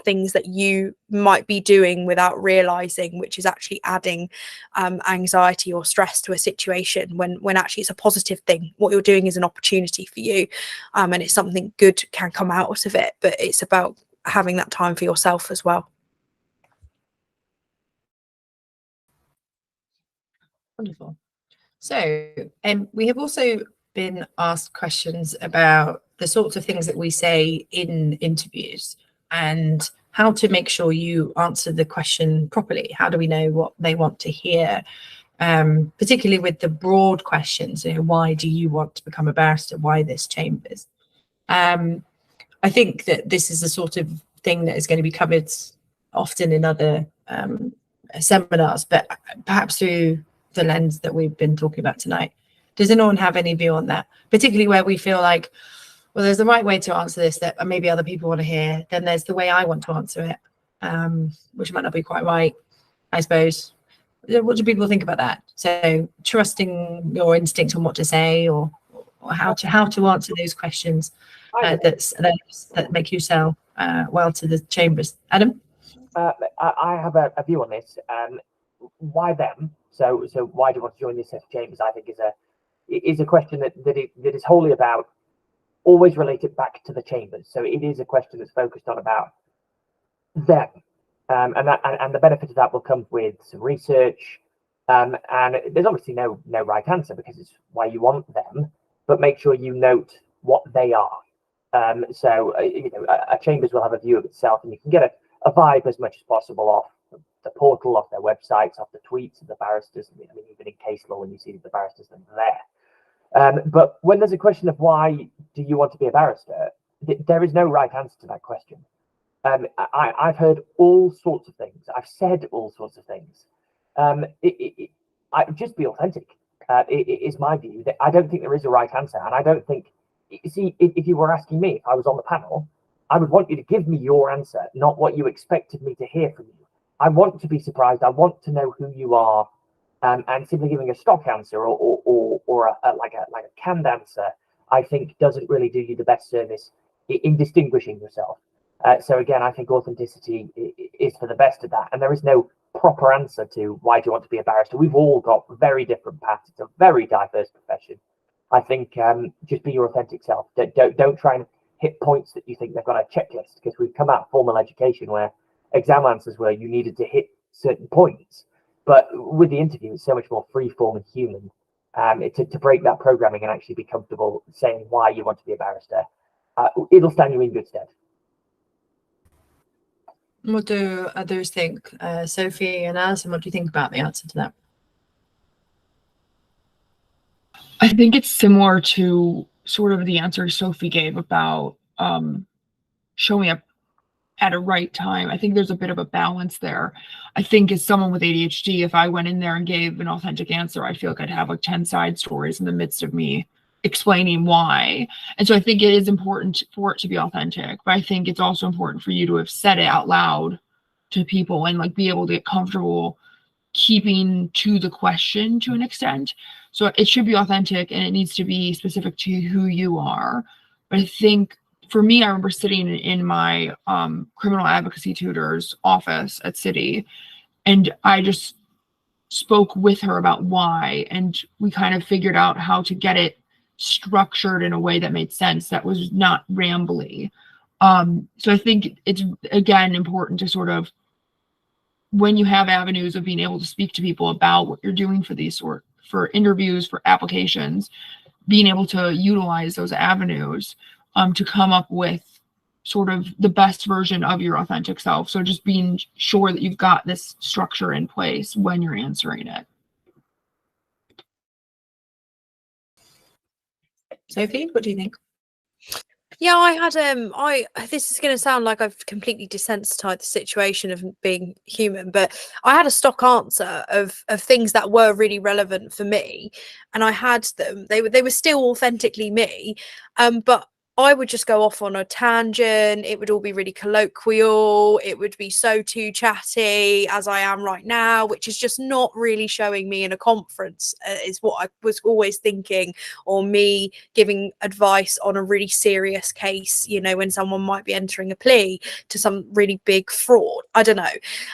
Speaker 3: things that you might be doing without realizing, which is actually adding anxiety or stress to a situation when actually it's a positive thing. What you're doing is an opportunity for you, and it's something good can come out of it, but it's about having that time for yourself as well.
Speaker 1: Wonderful. So we have also been asked questions about the sorts of things that we say in interviews and how to make sure you answer the question properly. How do we know what they want to hear? Particularly with the broad questions, why do you want to become a barrister? Why this chambers? I think that this is the sort of thing that is going to be covered often in other seminars, but perhaps through the lens that we've been talking about tonight. Does anyone have any view on that? Particularly where we feel like, well, there's the right way to answer this that maybe other people want to hear. Then there's the way I want to answer it, which might not be quite right, I suppose. What do people think about that? So trusting your instinct on what to say, or how to answer those questions that make you sell well to the chambers. Adam?
Speaker 2: I have a view on this. Why them? So why do you want to join this set of chambers? I think is a question that is wholly about, always related back to the chambers. So it is a question that's focused on about them, and the benefit of that will come with some research. And there's obviously no right answer, because it's why you want them, but make sure you note what they are. So a chambers will have a view of itself, and you can get a vibe as much as possible off the portal, off their websites, off the tweets of the barristers. I mean, even in case law, when you see the barristers, then there. But when there's a question of why do you want to be a barrister, there is no right answer to that question. I've heard all sorts of things. I've said all sorts of things. Just be authentic. Is my view. That I don't think there is a right answer, and I don't think. See, if you were asking me if I was on the panel, I would want you to give me your answer, not what you expected me to hear from you. I want to be surprised. I want to know who you are, and simply giving a stock answer or a canned answer, I think doesn't really do you the best service in distinguishing yourself. So again, I think authenticity is for the best of that, and there is no proper answer to why do you want to be a barrister. We've all got very different paths. It's a very diverse profession. I think just be your authentic self. Don't try and hit points that you think they've got a checklist, because we've come out of formal education where exam answers were you needed to hit certain points. But with the interview, it's so much more free form and human. To break that programming and actually be comfortable saying why you want to be a barrister, it'll stand you in good stead.
Speaker 1: What do others think? Sophie and Allison, what do you think about the answer to that?
Speaker 4: I think it's similar to sort of the answer Sophie gave about showing up at a right time. I think there's a bit of a balance there. I think as someone with ADHD, if I went in there and gave an authentic answer, I feel like I'd have like 10 side stories in the midst of me explaining why. And so I think it is important for it to be authentic, but I think it's also important for you to have said it out loud to people and like be able to get comfortable keeping to the question to an extent. So it should be authentic and it needs to be specific to who you are. But I think for me, I remember sitting in my criminal advocacy tutor's office at City, and I just spoke with her about why, and we kind of figured out how to get it structured in a way that made sense, that was not rambly. So I think it's, again, important to sort of, when you have avenues of being able to speak to people about what you're doing for these for interviews, for applications, being able to utilize those avenues to come up with sort of the best version of your authentic self. So just being sure that you've got this structure in place when you're answering it.
Speaker 1: Sophie, what do you think?
Speaker 3: Yeah, I had this is going to sound like I've completely desensitized the situation of being human, but I had a stock answer of things that were really relevant for me, and I had them. They were still authentically me, but I would just go off on a tangent. It would all be really colloquial. It would be so too chatty as I am right now, which is just not really showing me in a conference, is what I was always thinking, or me giving advice on a really serious case, you know, when someone might be entering a plea to some really big fraud. I don't know.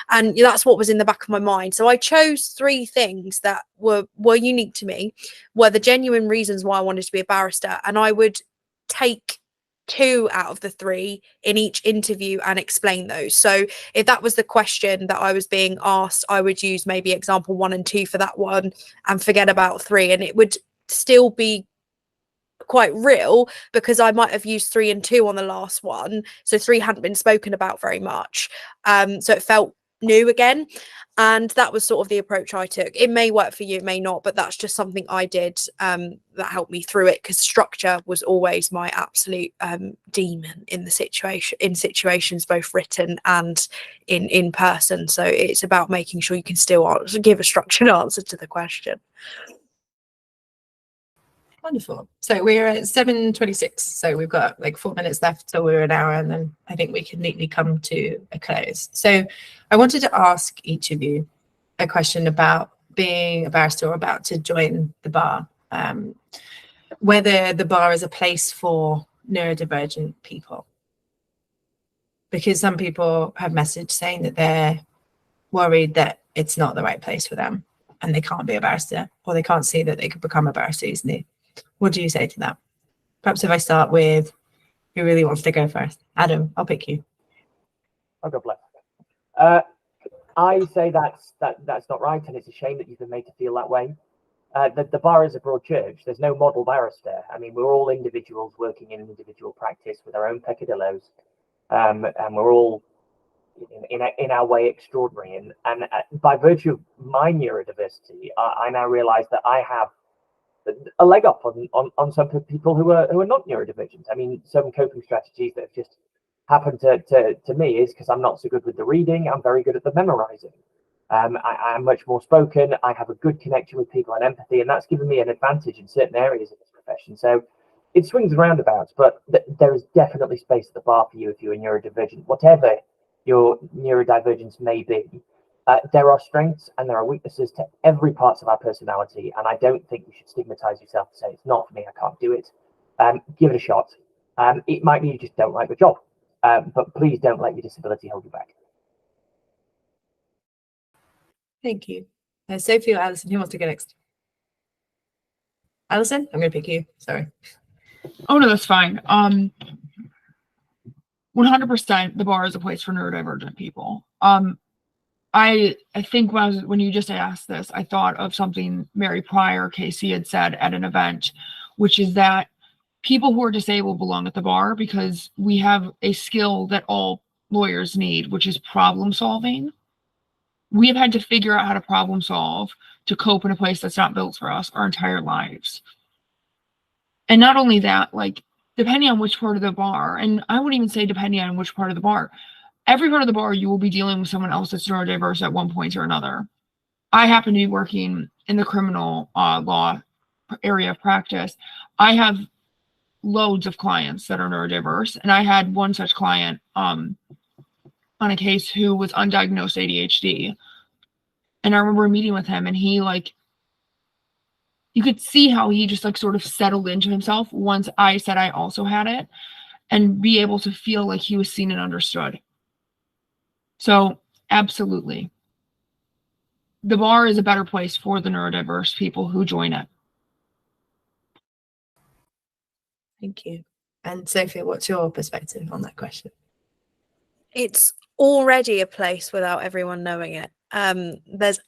Speaker 3: And that's what was in the back of my mind. So I chose 3 things that were unique to me, were the genuine reasons why I wanted to be a barrister, and I would take 2 out of the 3 in each interview and explain those. So if that was the question that I was being asked, I would use maybe example 1 and 2 for that one and forget about 3, and it would still be quite real because I might have used 3 and 2 on the last one, so 3 hadn't been spoken about very much, so it felt new again. And that was sort of the approach I took. It may work for you, it may not, but that's just something I did that helped me through it, because structure was always my absolute demon in the situations both written and in person. So it's about making sure you can still give a structured answer to the question.
Speaker 1: Wonderful. So we're at 7:26. So we've got like 4 minutes left. So we're an hour, and then I think we can neatly come to a close. So I wanted to ask each of you a question about being a barrister or about to join the bar, whether the bar is a place for neurodivergent people. Because some people have messaged saying that they're worried that it's not the right place for them and they can't be a barrister, or they can't see that they could become a barrister easily. What do you say to that? Perhaps if I start with who really wants to go first. Adam, I'll pick you.
Speaker 2: I'll go black. I say that's not right, and it's a shame that you've been made to feel that way. The bar is a broad church. There's no model barrister. I mean, we're all individuals working in individual practice with our own peccadillos, and we're all in our way extraordinary. And by virtue of my neurodiversity, I now realise that I have a leg up on some people who are not neurodivergent. I mean, some coping strategies that have just happened to me is because I'm not so good with the reading, I'm very good at the memorizing. I'm much more spoken, I have a good connection with people and empathy, and that's given me an advantage in certain areas of this profession. So it swings and roundabouts, but there is definitely space at the bar for you if you're neurodivergent, whatever your neurodivergence may be. There are strengths and there are weaknesses to every part of our personality, and I don't think you should stigmatize yourself and say it's not for me, I can't do it. Give it a shot. It might be you just don't like the job, but please don't let your disability hold you back.
Speaker 1: Thank you. Sophie or Allison, who wants to go next? Allison, I'm going to pick you. Sorry.
Speaker 4: Oh no, that's fine. 100% the bar is a place for neurodivergent people. I think when you just asked this, I thought of something Mary Pryor, Casey, had said at an event, which is that people who are disabled belong at the bar because we have a skill that all lawyers need, which is problem solving. We have had to figure out how to problem solve to cope in a place that's not built for us our entire lives. And not only that, like, depending on which part of the bar, and I wouldn't even say depending on which part of the bar, every part of the bar, you will be dealing with someone else that's neurodiverse at one point or another. I happen to be working in the criminal law area of practice. I have loads of clients that are neurodiverse, and I had one such client on a case who was undiagnosed ADHD. And I remember meeting with him, and he, like, you could see how he just, like, sort of settled into himself once I said I also had it, and be able to feel like he was seen and understood. So absolutely, the bar is a better place for the neurodiverse people who join it.
Speaker 1: Thank you. And Sophie, what's your perspective on that question?
Speaker 3: It's already a place without everyone knowing it. There's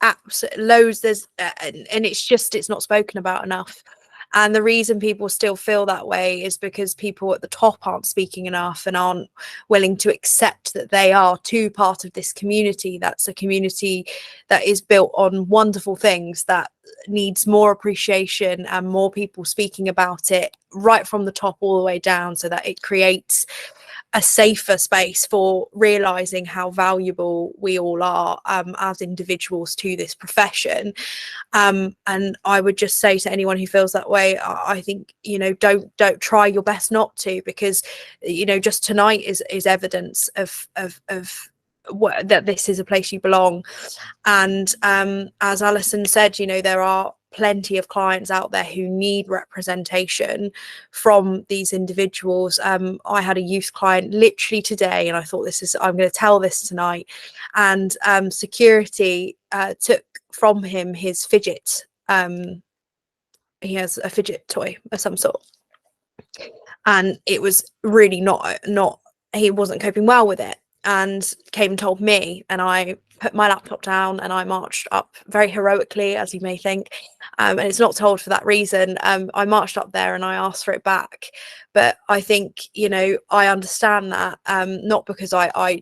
Speaker 3: loads, and it's not spoken about enough. And the reason people still feel that way is because people at the top aren't speaking enough and aren't willing to accept that they are too part of this community. That's a community that is built on wonderful things that needs more appreciation and more people speaking about it right from the top all the way down, so that it creates a safer space for realizing how valuable we all are as individuals to this profession. And I would just say to anyone who feels that way, I think, you know, don't try your best not to, because, you know, just tonight is evidence of that this is a place you belong. And as Allison said, you know, there are plenty of clients out there who need representation from these individuals. I had a youth client literally today, and I thought, I'm going to tell this tonight. And security took from him his fidget. He has a fidget toy of some sort, and it was really not he wasn't coping well with it, and came and told me, and I put my laptop down and I marched up very heroically, as you may think, and it's not told for that reason. I marched up there and I asked for it back. But I think, you know, I understand that, not because I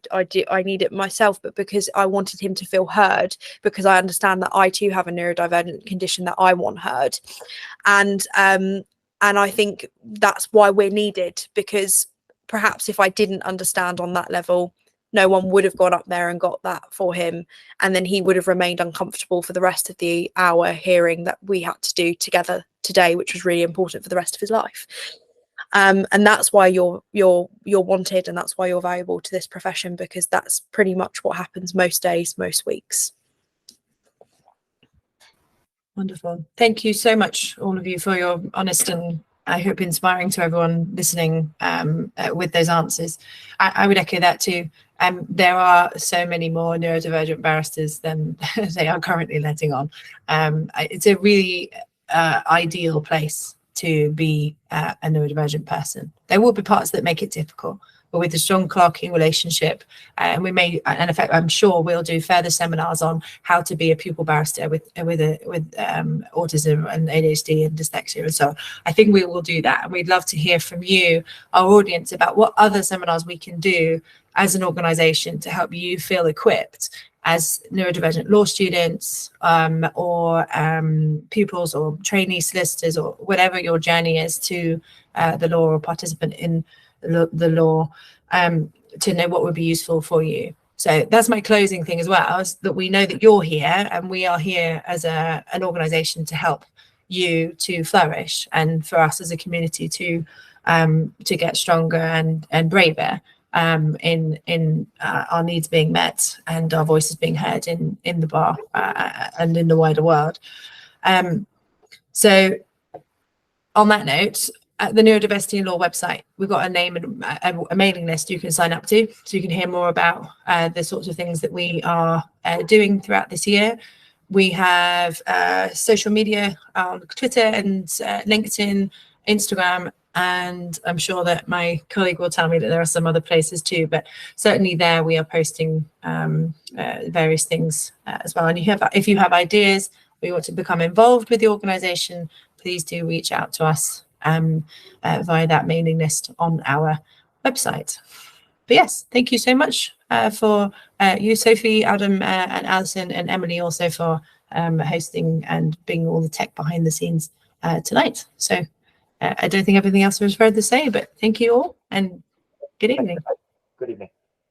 Speaker 3: need it myself, but because I wanted him to feel heard, because I understand that I too have a neurodivergent condition that I want heard. And I think that's why we're needed, because perhaps if I didn't understand on that level, no one would have gone up there and got that for him, and then he would have remained uncomfortable for the rest of the hour hearing that we had to do together today, which was really important for the rest of his life. And that's why you're wanted, and that's why you're valuable to this profession, because that's pretty much what happens most days, most weeks.
Speaker 1: Wonderful. Thank you so much, all of you, for your honest and, I hope, inspiring to everyone listening with those answers. I would echo that too. There are so many more neurodivergent barristers than they are currently letting on. It's a really ideal place to be a neurodivergent person. There will be parts that make it difficult, but with a strong clerking relationship, and we may, and in fact, I'm sure we'll do further seminars on how to be a pupil barrister with autism and ADHD and dyslexia and so on. I think we will do that, and we'd love to hear from you, our audience, about what other seminars we can do as an organisation to help you feel equipped as neurodivergent law students, or pupils or trainee solicitors, or whatever your journey is to the law, or participant in the law, to know what would be useful for you. So that's my closing thing as well, is that we know that you're here, and we are here as an organisation to help you to flourish, and for us as a community to get stronger and braver in our needs being met and our voices being heard in the bar and in the wider world. So on that note, at the Neurodiversity Law website, we've got a name and a mailing list you can sign up to, so you can hear more about the sorts of things that we are doing throughout this year. We have social media on Twitter and LinkedIn, Instagram, and I'm sure that my colleague will tell me that there are some other places too, but certainly there we are posting various things as well. And if you have ideas, or you want to become involved with the organisation, please do reach out to us via that mailing list on our website. But yes, thank you so much for you, Sophie, Adam, and Allison, and Emily also for hosting and being all the tech behind the scenes tonight. So I don't think everything else was further to say, but thank you all, and good evening.
Speaker 2: Good evening.